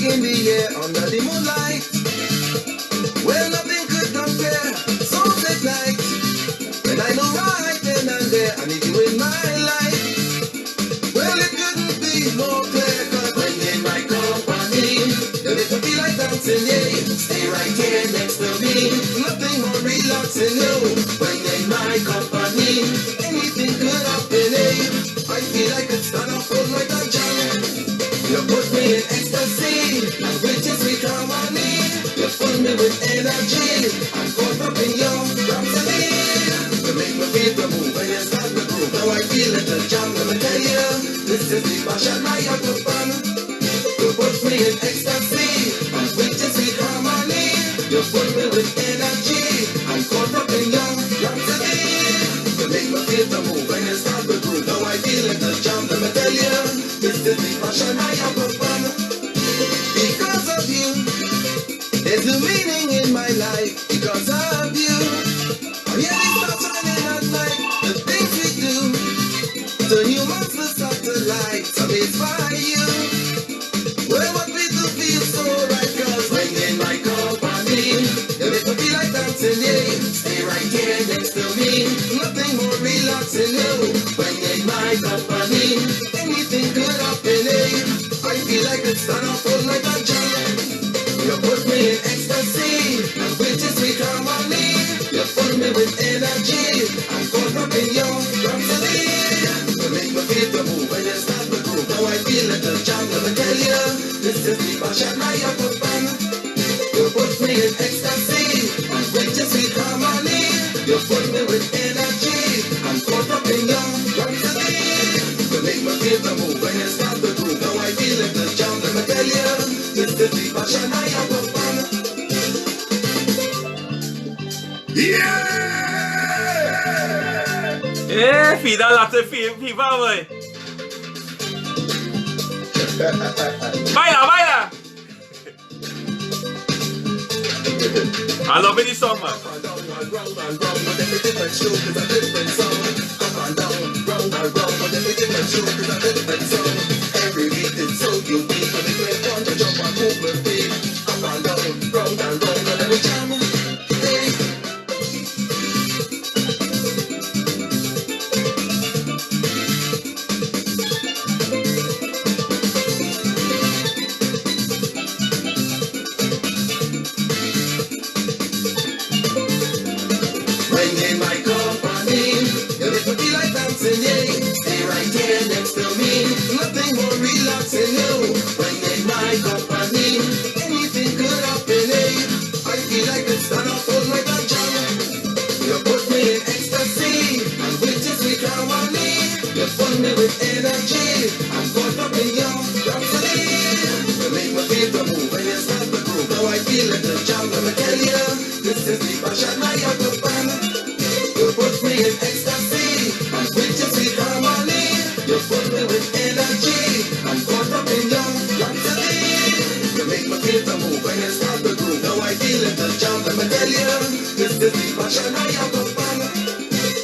In the air under the moonlight, where nothing could compare. Sunset night, when I know right then and there I need you in my life. Well, it couldn't be more clear, 'cause when you're in my company, you make me feel like dancing, yeah. Stay right here next to me, nothing more relaxing, no. When you're in my company, anything could happen, eh? I feel like it's done up all like a jam. You put me in ecstasy, and with your sweet harmony, you fill me with energy, I'm caught up in your rhapsody. You make me feel the move, and you start the groove. Now I feel it, the jam, let me tell you, this is the passion I have to fun. You put me in ecstasy, and with your sweet harmony, you fill me with energy, I'm caught up in your rhapsody. You make me feel the move, and you start the groove. Now I feel it, the jam, let me tell you, this is the passion I have upon. Because of you, There's new meaning in my life because of you. And yet it starts shining at night. The things we do. Turn you monster satellites. Amazed by you. Well, what we do feels so right. Cause when in my company, you make me feel like dancing, yeah. Stay right here next to me. Nothing more relaxing, no. When in my company, anything could happen, eh. I feel like it's stand up all night and jam. You put me in ecstasy, and with your sweet harmony, you fill me with energy. I'm caught up in your rhapsody. You make me feel the move when you start the groove. Now I feel like the jam. Let me tell you, this is the passion I have for fun. You put me in ecstasy, and with your sweet harmony, you fill me with energy. I'm caught up in your rhapsody. You make me feel the move when you start the groove. Now I feel like the jam. Let me tell you, this is the passion I have for fun. Yeah! Yeah, feeder laten FIFA, boy. Baila! I love this song, man. Up and down, but every different stroke is a different song. Up and down, round and round, but every different stroke is a different song. Every beat is so unique, but it's great fun to jump and move with feet. Up and down, round and round, but every jam, hey. When in my company, you make me feel like dancing, yeah. Stay right here next to me. Nothing more relaxing, no. When in my company, anything could happen, eh. I feel like it's stand up all night and jam. You put me in ecstasy, and with your sweet harmony, you fill me with energy. I'm caught up in your rhapsody. You make me feel the move when you start the groove. Now I feel like the jam. Let me tell you, this is the passion I have for fun. You put me in ecstasy, and with your sweet harmony, you fill me with energy. I'm caught up in your rhapsody. You make me feel the move when you start the groove. Now I feel it the jam. Let me tell you, this is the passion I have for fun.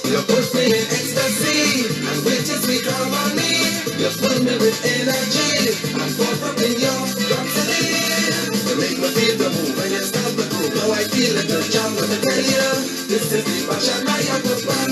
You put me in ecstasy, and with your sweet harmony, you fill me with energy. I'm caught up in your rhapsody. You make me feel the move when you start the groove. Now I feel it the jam. Let me tell you, this is the passion I have for fun.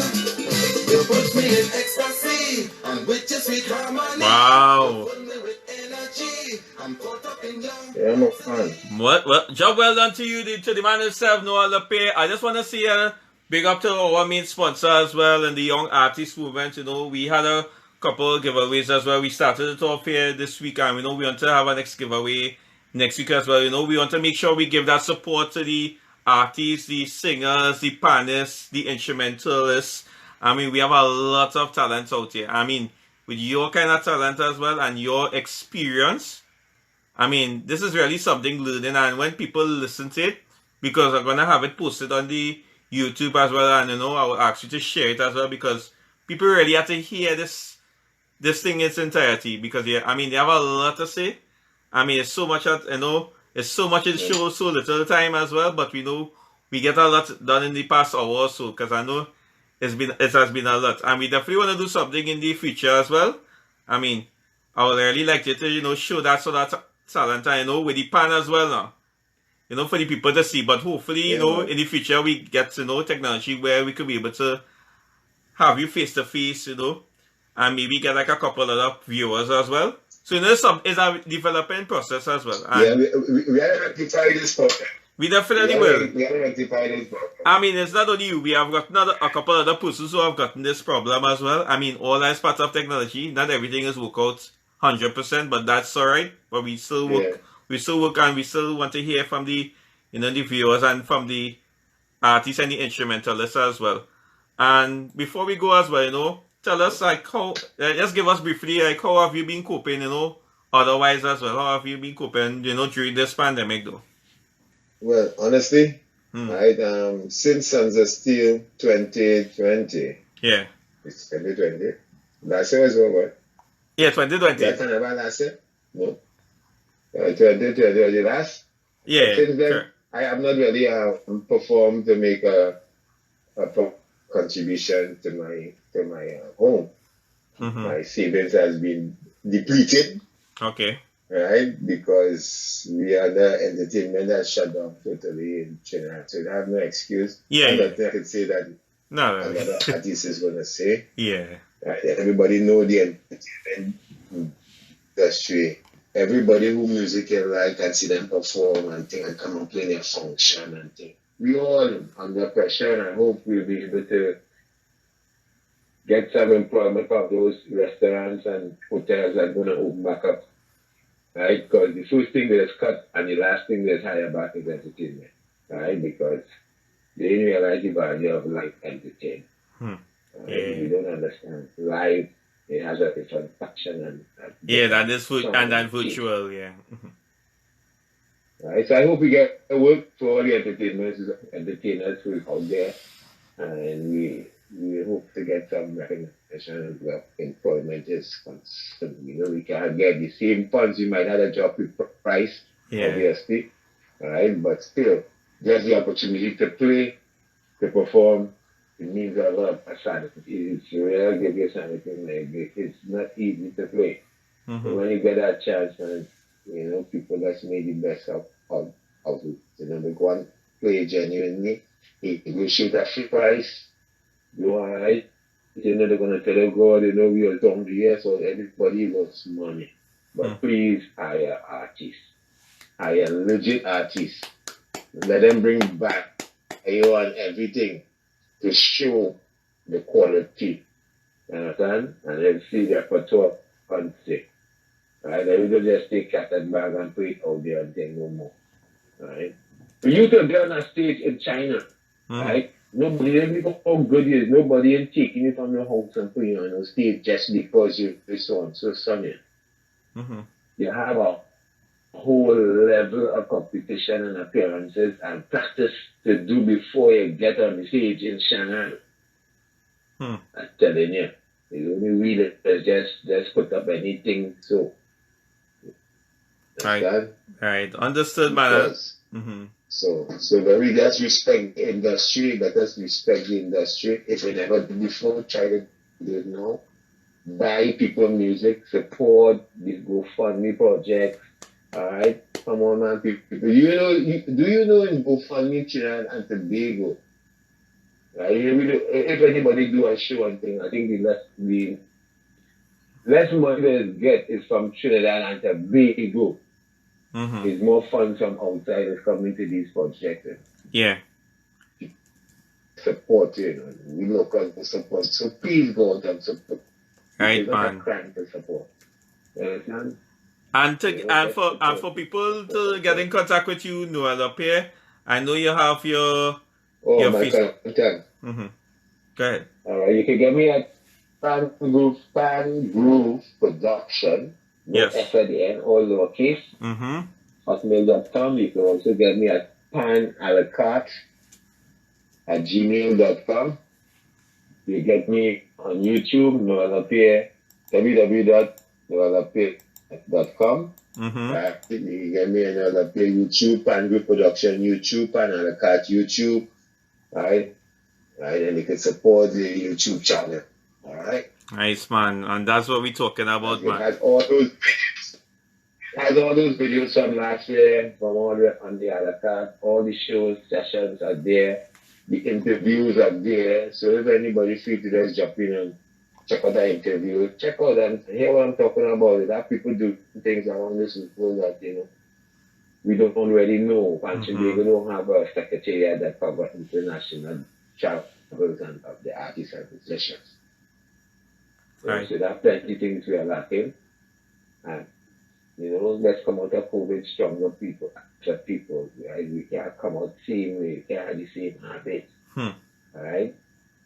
You put me in ecstasy, and with your sweet harmony, Wow. you fill me with energy. I'm caught up in your Yeah, I'm a fan. Well, job well done to you, to the man himself, Noel La Pierre. I just want to say a big up to our main sponsor as well and the young artist movement. You know, we had a couple of giveaways as well. We started it off here this week, and we want to have a next giveaway next week as well. You know, we want to make sure we give that support to the artists, the singers, the panists, the instrumentalists. I mean, we have a lot of talent out here. I mean, with your kind of talent as well and your experience, I mean, this is really something learning. And when people listen to it, because I'm going to have it posted on the YouTube as well, and, you know, I will ask you to share it as well, because people really have to hear this thing in its entirety, because, yeah, I mean, they have a lot to say. I mean, it's so much, you know, it's so much in the show, so little time as well, but we know we get a lot done in the past hour or so, because I know it has been a lot, and we definitely want to do something in the future as well. I mean, I would really like you to, you know, show that talent, and, you know, with the pan as well now, you know, for the people to see. But hopefully, you know, in the future we get to know technology where we could be able to have you face to face, you know, and maybe get like a couple other viewers as well. So, you know, it's a developing process as well. And yeah, we are rectify this problem. we definitely will. We are rectify this problem. I mean, it's not only you. We have got a couple other persons who have gotten this problem as well. I mean, all that is part of technology. Not everything is work out 100%, but that's alright. But we still work. Yeah. We still work, and we still want to hear from the, you know, the viewers and from the artists and the instrumentalists as well. And before we go as well, you know, tell us like how. Just give us briefly like how have you been coping, you know, otherwise as well. How have you been coping, you know, during this pandemic though? Well, honestly, right, since Sons of Steel 2020. Yeah. It's 2020. Last year was over. Yeah, 2020. That kind of last year? No. 2020 was the last? Yeah. Since then, sure. I have not really performed to make a contribution to my home. Mm-hmm. My savings has been depleted, Okay. right? Because we are the entertainment has shut down totally in Trinidad. So I have no excuse. Yeah, And yeah. nothing I could say that No, another no. artist is gonna say. Yeah. Right? Everybody know the entertainment industry. Everybody who music can like can see them perform and thing and come and play their function and thing. We all under pressure, and I hope we'll be able to get some employment from those restaurants and hotels that are going to open back up, right? Because the first thing that's cut and the last thing that's higher back is entertainment, right? Because they didn't realize the value of live entertainment. Hmm. Right? Yeah. We don't understand. Live, it has a different function and Yeah, that is sound and and shape. virtual, yeah. Mhm. Right? So I hope we get work for all the entertainers who is out there, and we hope to get some recognition as well. Employment is concerned. We can't get the same funds. You might have a job with price, Yeah. obviously, right? But still, just the opportunity to play, to perform, it means a lot. It's rare to get something like this. It's not easy to play. So Mm-hmm. when you get that chance, man, people that's made the best of it. They go and play genuinely. You shoot a free price, do alright. They're gonna tell you, God, we are down here, so everybody loves money. But please hire artists. Hire legit artists. Let them bring back and everything to show the quality. You understand? And then see their repertoire on sick. Right? They will just take cat and bag and put it out there and think no more. Right? For you to be on a stage in China, right? Nobody, look how good it is. Nobody is taking it from your house and putting it on a stage just because you're so and so sunny. Mm-hmm. You have a whole level of competition and appearances and practice to do before you get on the stage in Shanghai. I'm telling you. The only way that just put up anything so. Right. Understood, man. Because, Mm-hmm. So when we just respect the industry, let us respect the industry. If we never did before, try to do it now. Buy people music, support the GoFundMe project. Alright? Come on, man, people. Do you know in GoFundMe, Trinidad and Tobago, right? If anybody do a show and thing, I think the less money they get is from Trinidad and Tobago. Mm-hmm. It's more funds from outside is coming to these projects. Yeah. Support, we local support. So please go out and support. Right, It's not man. a crime to support. You understand? And for people to get in contact with you, Noel La Pierre, I know you have your my Facebook. contact. Mm-hmm. Go ahead. Alright, you can get me at Pan Groove Production. No Yes. F at the end, all lowercase. Mm-hmm. Hotmail.com. You can also get me at panalacart@gmail.com. You get me on YouTube, Noel La Pierre, www.noellapierre.com. Mm-hmm. You get me on Noel La Pierre YouTube, Pan Group Production YouTube, Pan Alacart YouTube. Right? And you can support the YouTube channel. Alright? Nice, man. And that's what we're talking about, It man. has all those videos from last year, from all on the Alacart. All the shows, sessions are there. The interviews are there. So if anybody feels to just jump in and check out that interview, check out and hear what I'm talking about. That people do things around this world that, we don't already know. Actually, we don't have a secretariat that covers international travels and of the artists and musicians. Right. So there are plenty of things we are lacking. And, let's come out of COVID stronger people. Right? We can't come out same way. We can't have the same habits. Alright?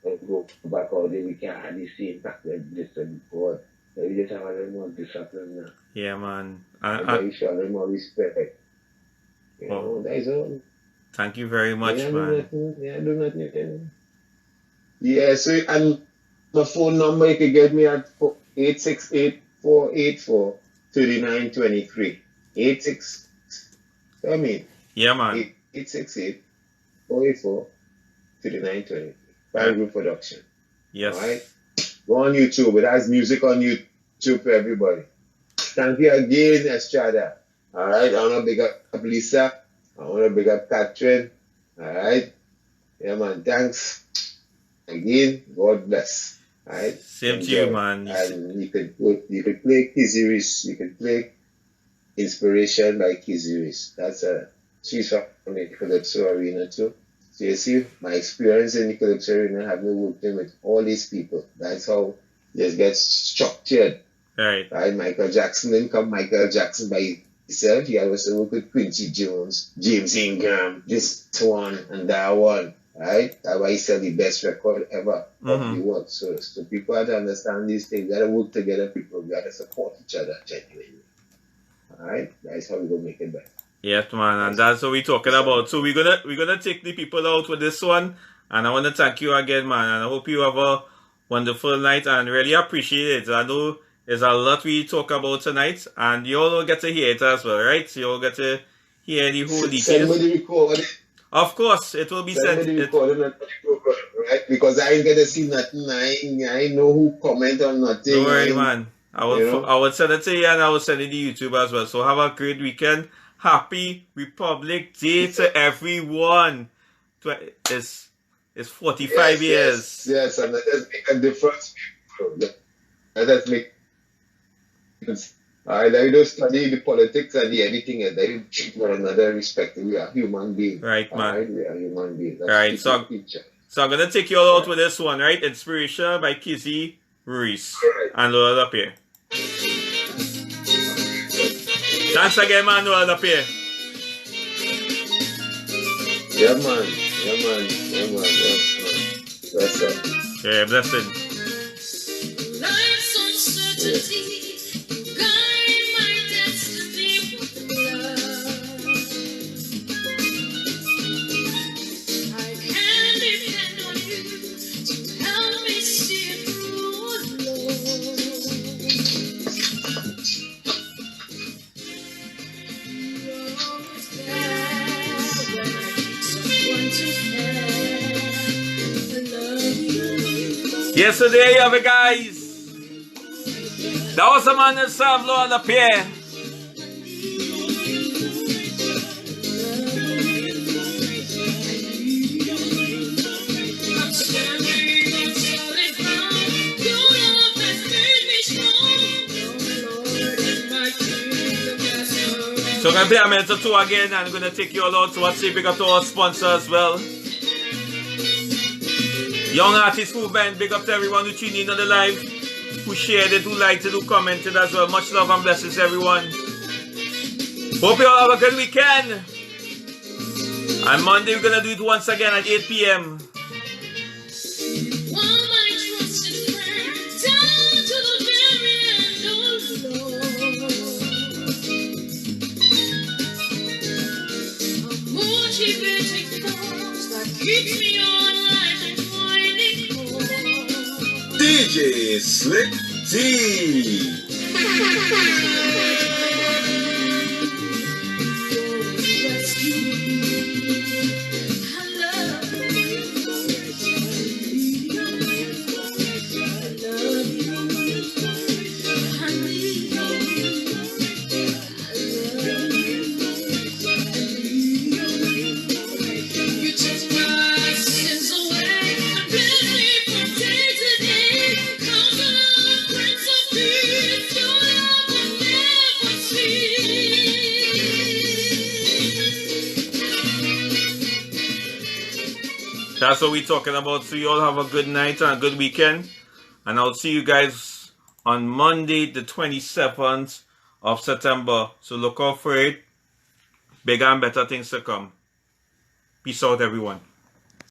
Let's go back out there. We can't have the same practice before. So we just have a little more discipline now. Yeah, man. And show a little more respect. That is all. Thank you very much, man. Do nothing. Yeah, so and my phone number, you can get me at 868-484-3923. 86. Yeah, man. 868 484 3920. Fine Group Production. Yes. Alright? Go on YouTube. It has music on YouTube for everybody. Thank you again, Estrada. Alright, I want to big up Lisa. I want to big up Catherine. Alright? Yeah, man. Thanks. Again, God bless. Alright? Same to you, man. And you could play Kizzy Reese. You could play Inspiration by Kizzy Reese. She's from the Calypso Arena too. So you see, my experience in the Calypso Arena, having worked with all these people. That's how it gets structured. Right. Michael Jackson didn't come Michael Jackson by himself. He also worked with Quincy Jones, James Ingram, this one and that one. Right? That's why he said the best record ever of the world. So people have to understand these things. We gotta work together, people. We gotta support each other genuinely. Alright? That's how we gonna make it better. Yes, man, and that's what we're talking about. So we're gonna take the people out with this one, and I want to thank you again, man, and I hope you have a wonderful night and really appreciate it. I know there's a lot we talk about tonight, and you all will get to hear it as well, right? So you all get to hear the whole details. Send me the recording. Of course, it will be sent. Send me the recording, right? Because I ain't gonna see nothing. I ain't know who comment on nothing. Don't worry, man. I will send it to you, and I will send it to YouTube as well. So have a great weekend. Happy Republic Day to everyone. It's 45 years. Yes, and that does make a difference. That does make a difference. I don't study the politics and the anything else. They treat one another respectfully. We are human beings. Right, man. Right? We are human beings. That's right, so I'm going to take you all out with this one, right? Inspiration by Kizzy Reese and Noel La Pierre. Thanks again, man, Noel La Pierre. Yeah, man. That's it. Yeah, blessed. Life's uncertainty, guide my destiny with love. I can depend on you to help me see it through, Lord. Yes, so there you have it, guys. That was the man himself, Noel La Pierre. So I'm going to play a minute or two again, and I'm going to take you all out. So I'll say big up to our sponsor as well. Young Artist Movement, big up to everyone who tuned in on the live, who shared it, who liked it, who commented as well. Much love and blessings, everyone. Hope you all have a good weekend. And Monday, we're going to do it once again at 8 p.m. DJ Slick T. That's what we're talking about. So you all have a good night and a good weekend. And I'll see you guys on Monday, the 27th of September. So look out for it. Bigger and better things to come. Peace out, everyone.